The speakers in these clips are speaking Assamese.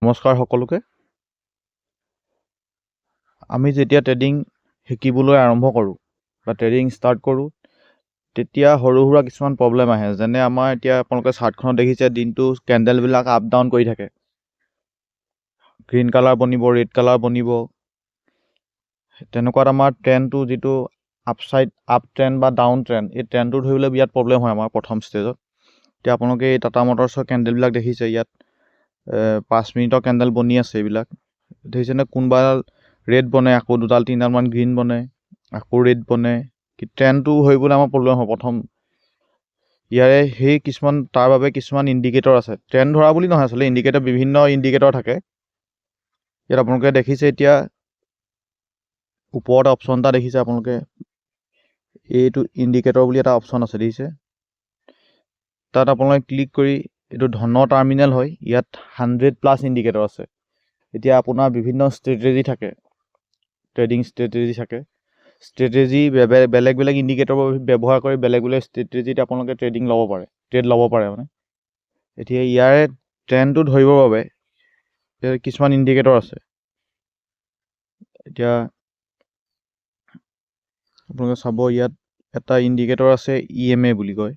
নমস্কাৰ সকলোকে। আমি যেতিয়া ট্ৰেডিং শিকিবলৈ আৰম্ভ কৰোঁ বা ট্ৰেডিং ষ্টাৰ্ট কৰোঁ তেতিয়া সৰু সুৰা কিছুমান প্ৰব্লেম আহে। যেনে আমাৰ এতিয়া আপোনালোকে চাৰ্টখনত দেখিছে দিনটো কেণ্ডেলবিলাক আপ ডাউন কৰি থাকে। গ্ৰীণ কালাৰ বনিব, ৰেড কালাৰ বনিব। তেনেকুৱাত আমাৰ ট্ৰেণ্ডটো যিটো আপ ট্ৰেণ্ড বা ডাউন ট্ৰেণ্ড, এই ট্ৰেণ্ডটো ধৰিবলৈ বিৰাট প্ৰব্লেম হয় আমাৰ প্ৰথম ষ্টেজত। এতিয়া আপোনালোকে এই টাটা মটৰ্ছৰ কেণ্ডেলবিলাক দেখিছে, ইয়াত 5 মিনিটৰ কেণ্ডেল বনি আছে। এইবিলাক দেখিছেনে? কোনোবা ৰেড বনে, আকৌ 2-3ডালমান গ্ৰীণ বনে, আকৌ ৰেড বনে। ট্ৰেণ্ডটো হৈবলৈ আমাৰ প্ৰব্লেম হয় প্ৰথম। ইয়াৰে তাৰ বাবে কিছুমান ইণ্ডিকেটৰ আছে। ট্ৰেণ্ড ধৰা বুলি নহয়, আচলতে ইণ্ডিকেটৰ বিভিন্ন ইণ্ডিকেটৰ থাকে। ইয়াত আপোনালোকে দেখিছে, এতিয়া ওপৰত অপশ্যন এটা দেখিছে আপোনালোকে, এইটো ইণ্ডিকেটৰ বুলি এটা অপশ্যন আছে, দেখিছে? তাত আপোনালোকে ক্লিক কৰি, এইটো ধনৰ টাৰ্মিনেল হয়, ইয়াত 100+ ইণ্ডিকেটৰ আছে। এতিয়া আপোনাৰ বিভিন্ন ষ্ট্ৰেটেজি থাকে, ট্ৰেডিং ষ্ট্ৰেটেজি থাকে। ষ্ট্ৰেটেজি বেলেগ বেলেগ ইণ্ডিকেটৰ ব্যৱহাৰ কৰি বেলেগ বেলেগ ষ্ট্ৰেটেজিত আপোনালোকে ট্ৰেড ল'ব পাৰে মানে। এতিয়া ইয়াৰে ট্ৰেণ্ডটো ধৰিবৰ বাবে কিছুমান ইণ্ডিকেটৰ আছে। এতিয়া আপোনালোকে চাব, ইয়াত এটা ইণ্ডিকেটৰ আছে EMA বুলি কয়।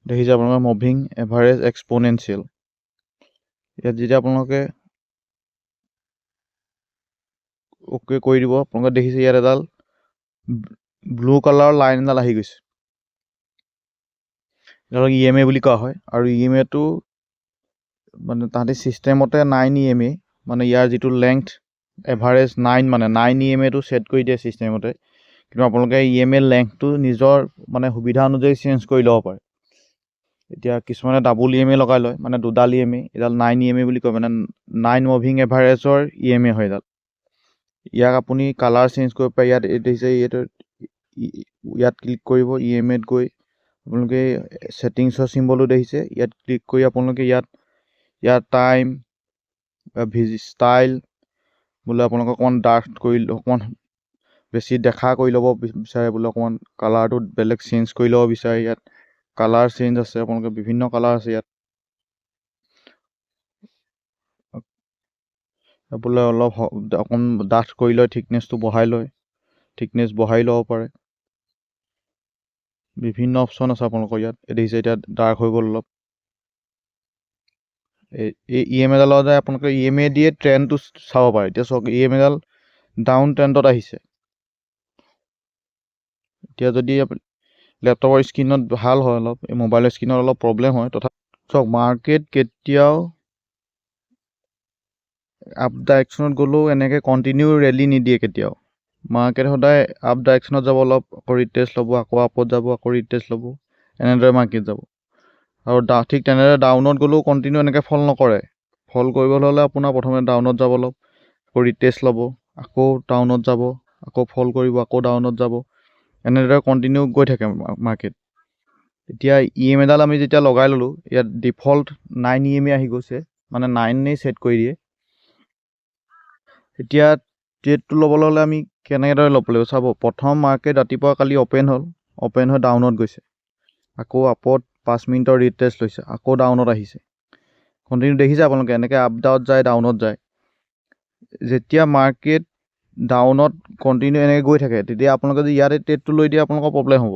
দেখিছে আপোনালোকে, মুভিং এভাৰেজ এক্সপ'নেনচিয়েল। ইয়াত যেতিয়া আপোনালোকে অ'কে কৰি দিব, আপোনালোকে দেখিছে ইয়াত এডাল ব্লু কালাৰৰ লাইন এডাল আহি গৈছে। এডালক EMA বুলি কোৱা হয়। আৰু EMAটো মানে তাহাঁতি ছিষ্টেমতে 9 EMA, মানে ইয়াৰ যিটো লেংথ এভাৰেজ 9, মানে 9 EMAটো ছেট কৰি দিয়ে ছিষ্টেমতে। কিন্তু আপোনালোকে EMA লেংথটো নিজৰ মানে সুবিধা অনুযায়ী চেঞ্জ কৰি ল'ব পাৰে। এতিয়া কিছুমানে ডাবল EMA লগাই লয়, মানে 2ডাল EMA। এডাল 9 EMA বুলি কয়, মানে 9 মুভিং এভাৰেজৰ EMA হয় এডাল। ইয়াক আপুনি কালাৰ চেঞ্জ কৰিব পাৰে। ইয়াত দেখিছে, ইয়াত ক্লিক কৰিব, EMAত গৈ আপোনালোকে ছেটিংছৰ চিম্বলো দেখিছে, ইয়াত ক্লিক কৰি আপোনালোকে ইয়াত টাইম ষ্টাইল বোলে আপোনালোকে অকণমান ডাৰ্ক কৰি, অকণমান বেছি দেখা কৰি ল'ব বিচাৰে, বোলে অকণমান কালাৰটো বেলেগ চেঞ্জ কৰি ল'ব বিচাৰে, ইয়াত কালাৰ চেঞ্জ আছে। আপোনালোকে বিভিন্ন কালাৰ আছে ইয়াত। বোলে অলপ অকণ ডাঠ কৰি লয়, থিকনেছটো বঢ়াই লয়, থিকনেছ বঢ়াই ল'ব পাৰে। বিভিন্ন অপশ্যন আছে আপোনালোকৰ ইয়াত। দেখিছে এতিয়া ডাৰ্ক হৈ গ'ল অলপ। এই EMA ডালত আপোনালোকে EMA দিয়ে ট্ৰেণ্ডটো চাব পাৰে। এতিয়া চাওক, EMA ডাল ডাউন ট্ৰেণ্ডত আহিছে। এতিয়া যদি লেপটপৰ স্ক্ৰীণত ভাল হয়, অলপ মোবাইলৰ স্ক্ৰীণত অলপ প্ৰব্লেম হয়। তথাপি চাওক, মাৰ্কেট কেতিয়াও আপ ডাইৰেকশ্যনত গ'লেও এনেকৈ কণ্টিনিউ ৰেলী নিদিয়ে কেতিয়াও। মাৰ্কেট সদায় আপ ডাইৰেকশ্যনত যাব, অলপ আকৌ ৰিটেষ্ট ল'ব, আকৌ আপত যাব, আকৌ ৰিটেষ্ট ল'ব, এনেদৰে মাৰ্কেট যাব। আৰু ঠিক তেনেদৰে ডাউনত গ'লেও কণ্টিনিউ এনেকৈ ফল নকৰে। ফল কৰিবলৈ হ'লে আপোনাৰ প্ৰথমে ডাউনত যাব, অলপ আকৌ ৰিটেষ্ট ল'ব, আকৌ ডাউনত যাব, আকৌ ফল কৰিব, আকৌ ডাউনত যাব, এনেদৰে কণ্টিনিউ গৈ থাকে মাৰ্কেট। এতিয়া EMA ডাল আমি যেতিয়া লগাই ল'লোঁ, ইয়াত ডিফল্ট 9 EMA আহি গৈছে, মানে 9 ছেট কৰি দিয়ে। এতিয়া ট্ৰেডটো ল'বলৈ হ'লে আমি কেনেদৰে ল'ব লাগিব চাব। প্ৰথম মাৰ্কেট ৰাতিপুৱা কালি অ'পেন হৈ ডাউনত গৈছে, আকৌ আপত 5 মিনিটৰ ৰিটেষ্ট লৈছে, আকৌ ডাউনত আহিছে। কণ্টিনিউ দেখিছে আপোনালোকে, এনেকৈ আপ ডাউনত যায়, ডাউনত যায়। যেতিয়া মাৰ্কেট ডাউনত কণ্টিনিউ এনেকৈ গৈ থাকে, তেতিয়া আপোনালোকে যদি ইয়াতে ট্ৰেডটো লৈ দিয়ে, আপোনালোকৰ প্ৰব্লেম হ'ব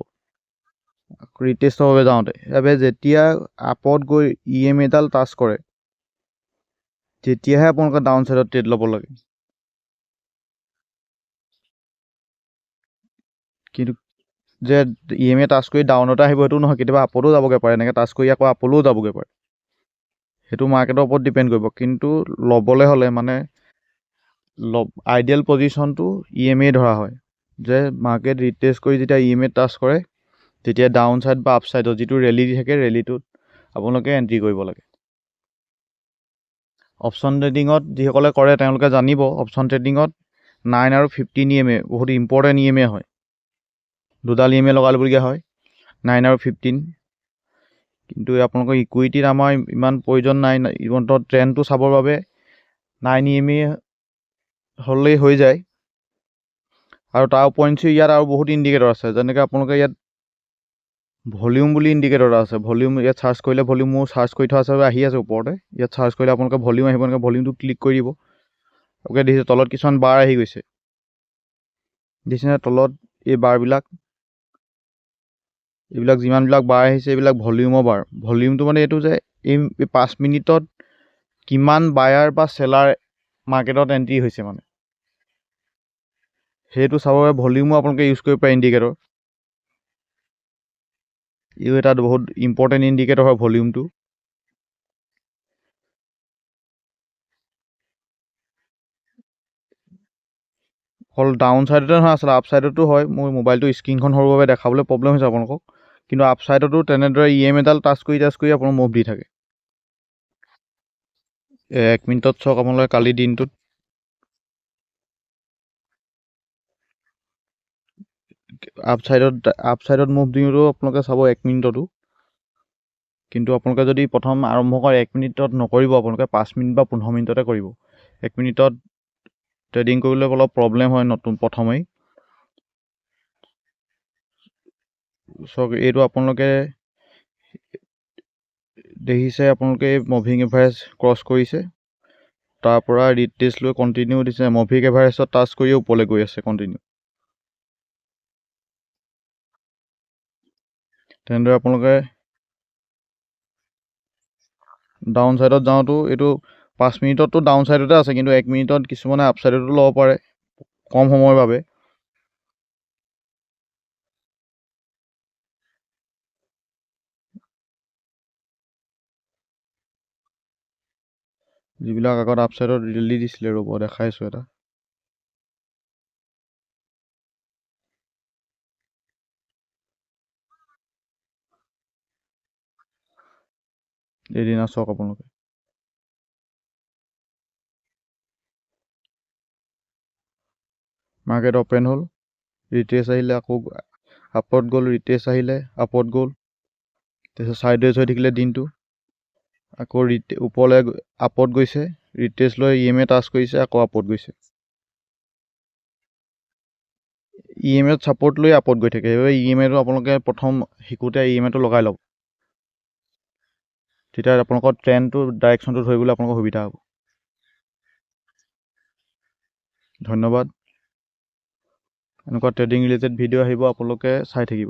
ৰিটেষ্টৰ বাবে যাওঁতে। সেইবাবে যেতিয়া আপত গৈ EMA ডাল টাচ কৰে, তেতিয়াহে আপোনালোকে ডাউন ছাইডত ট্ৰেড ল'ব লাগে। কিন্তু যে EMA টাচ কৰি ডাউনতে আহিব সেইটো নহয়, কেতিয়াবা আপতো যাবগৈ পাৰে, এনেকৈ টাচ কৰি আকৌ আপলৈও যাবগৈ পাৰে। সেইটো মাৰ্কেটৰ ওপৰত ডিপেণ্ড কৰিব। কিন্তু ল'বলৈ হ'লে মানে আইডিয়েল পজিশ্যনটো EMA ধৰা হয়, যে মাৰ্কেট ৰিটেষ্ট কৰি যেতিয়া EMA টাচ কৰে, তেতিয়া ডাউন ছাইড বা আপ ছাইডত যিটো ৰেলী দি থাকে, ৰেলীটোত আপোনালোকে এণ্ট্ৰি কৰিব লাগে। অপশ্যন ট্ৰেডিঙত যিসকলে কৰে তেওঁলোকে জানিব, অপশ্যন ট্ৰেডিঙত 9 আৰু 15 EMA বহুত ইম্পৰ্টেণ্ট EMA হয়। 2ডাল EMA লগাই ল'বলগীয়া হয়, 9 আৰু 15। কিন্তু আপোনালোকৰ ইকুইটিত আমাৰ ইমান প্ৰয়োজন নাই। ইভেণ্টৰ ট্ৰেণ্ডটো চাবৰ বাবে 9 EMA হ'লেই হৈ যায়। আৰু তাৰ উপৰিঞ্চি ইয়াত আৰু বহুত ইণ্ডিকেটৰ আছে, যেনেকৈ আপোনালোকে ইয়াত ভলিউম বুলি ইণ্ডিকেটৰ এটা আছে। ভলিউম ইয়াত চাৰ্চ কৰিলে ভলিউম মোৰ চাৰ্চ কৰি থোৱা আছে, আহি আছে ওপৰতে। ইয়াত চাৰ্চ কৰিলে আপোনালোকে ভলিউম আহিব, এনেকৈ ভলিউমটো ক্লিক কৰি দিব। আপোনালোকে দেখিছে তলত কিছুমান বাৰ আহি গৈছে, দেখিছেনে তলত এই বাৰবিলাক, এইবিলাক যিমানবিলাক বাৰ আহিছে এইবিলাক ভলিউমৰ বাৰ। ভলিউমটো মানে এইটো যে এই 5 মিনিটত কিমান বায়াৰ বা চেলাৰ মাৰ্কেটত এণ্ট্ৰি হৈছে, মানে সেইটো চাবৰ বাবে ভলিউমো আপোনালোকে ইউজ কৰিব পাৰে ইণ্ডিকেটৰ। ইও এটা বহুত ইম্পৰ্টেণ্ট ইণ্ডিকেটৰ হয় ভলিউমটো। অকল ডাউন ছাইডতে নহয়, আচলতে আপ ছাইডতো হয়। মোৰ মোবাইলটো স্ক্ৰীণখন সৰুৰ বাবে দেখাবলৈ প্ৰব্লেম হৈছে আপোনালোকক, কিন্তু আপ ছাইডতো তেনেদৰে এডাল টাচ কৰি আপোনাৰ মুভ দি থাকে। 1 মিনিটত চাওক আপোনালোকে কালি দিনটোত আপ ছাইডত মুভ দিওঁতেও আপোনালোকে চাব 1 মিনিটতো। কিন্তু আপোনালোকে যদি প্ৰথম আৰম্ভ কৰে 1 মিনিটত নকৰিব, আপোনালোকে 5 মিনিট বা 15 মিনিটতে কৰিব। 1 মিনিটত ট্ৰেডিং কৰিবলৈ অলপ প্ৰব্লেম হয় প্ৰথমেই। চাওক এইটো আপোনালোকে দেখিছে, আপোনালোকে মুভিং এভাৰেজ ক্ৰছ কৰিছে, তাৰ পৰা ৰিট্ৰেচ লৈ কণ্টিনিউ দিছে। মুভিং এভাৰেজত টাচ কৰিয়ে ওপৰলৈ গৈ আছে কণ্টিনিউ। তেনেদৰে আপোনালোকে ডাউন ছাইডত যাওঁতো এইটো 5 মিনিটততো ডাউন ছাইডতে আছে, কিন্তু 1 মিনিটত কিছুমানে আপ ছাইডতো ল'ব পাৰে কম সময়ৰ বাবে। যিবিলাক আগত আপ ছাইডত ৰিলি দিছিলে, ৰ'ব দেখাইছোঁ এটা। এদিনা চাওক আপোনালোকে মাৰ্কেট অপেন হ'ল, ৰিট্ৰেচ আহিলে, আকৌ আপত গ'ল, ৰিট্ৰেচ আহিলে, আপত গ'ল, তাৰপিছত ছাইডৱেজ হৈ থাকিলে দিনটো, আকৌ ওপৰলৈ আপত গৈছে, ৰিট্ৰেচ লৈ EMA টাচ কৰিছে, আকৌ আপত গৈছে। EMA ছাপৰ্ট লৈ আপত গৈ থাকে। সেইবাবে EMAটো আপোনালোকে প্ৰথম শিকোঁতে EMAটো লগাই লওক, তেতিয়া আপোনালোকৰ ট্ৰেণ্ডটো ডাইৰেকশ্যনটো ধৰিবলৈ আপোনালোকৰ সুবিধা হ'ব। ধন্যবাদ। এনেকুৱা ট্ৰেডিং ৰিলেটেড ভিডিঅ' আহিব, আপোনালোকে চাই থাকিব।